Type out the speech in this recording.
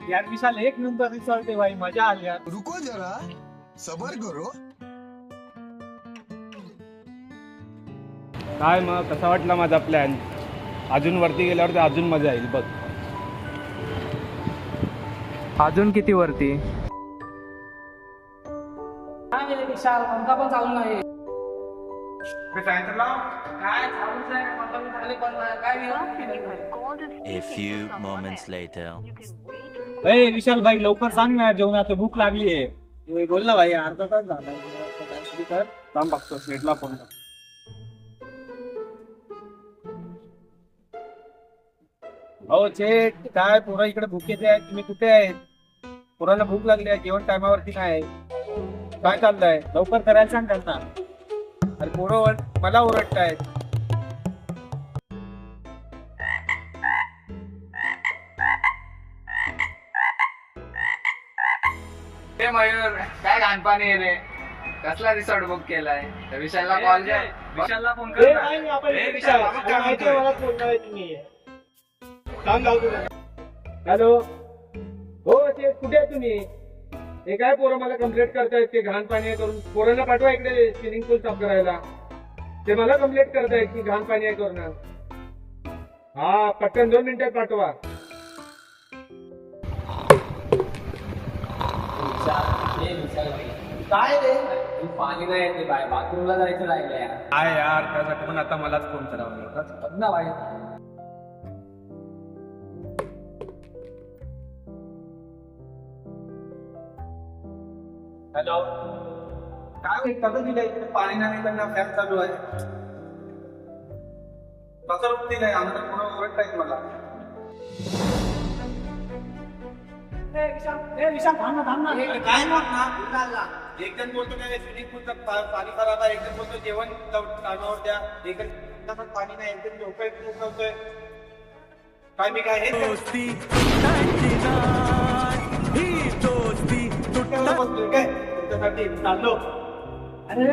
यार विशाल एक number resort आहे भाई, मजा आली यार. रुको जरा सबर करो. काय मग कसा वाटला माझा प्लॅन? अजून वरती गेल्यावर ते अजून मजा येईल बघ. अजून किती वरती? काय विशाल आमचा पण चालू नाही. काय चालूच आहे, मला पण झाले पण काय A few moments later. ए विशाल भाई लवकर सांग ना, जेवणाची भूक लागली आहे. बोल ना भाई, अर्धा तास झाला. थांब बघतो सेटला फोन. हो चेट, काय पोरं इकडे भुकेचे आहेत, तुम्ही कुठे आहेत? पोरांना भूक लागली आहे, जेवण टायमावरती नाही. काय चाललंय? लवकर करायला सांग त्यांना. अरे पोरं मला ओरडतायत. ते मयूर काय घाणपाणी रे, कसला रिसॉर्ट बुक केलाय? त्या विशालला कॉल द्या. विशालला फोन ए, नाही, आपण विशाल, काय माहितीये मला बोलणार आहे तुम्ही. हॅलो, हो ते कुठे आहे तुम्ही? हे काय पोरं मला कंप्लेंट करतायत की घाण पाणी आहे करून. पोरांना पाठवा इकडे स्विमिंग पूल साफ करायला. ते मला कंप्लेंट करतायत की घाण पाणी आहे करून. हा पटकन 2 मिनिटात पाठवा. काय रे, पाणी नाही येते बाय, बाथरूमला जायचं राहिलंय. काय यार, त्यासाठी पण आता मलाच फोन करावा लागला. ना बाई, हॅलो, काय कसं दिलंय इकडे पाणी नाही, त्यांना फॅन चालू आहे. कसं रूप दिलंय, आम्हाला पूर्ण ओरडतायत मला. काय मग ना, एक जण बोलतो काय स्विमिंग पूलचं पाणी खराब आहे, एक जण बोलतो जेवण टायमावर द्या, एक जण पाणी नाही, एक जण झोपतोय. काय मी काय हे बोलतोय काय तुमच्यासाठी चाललो. अरे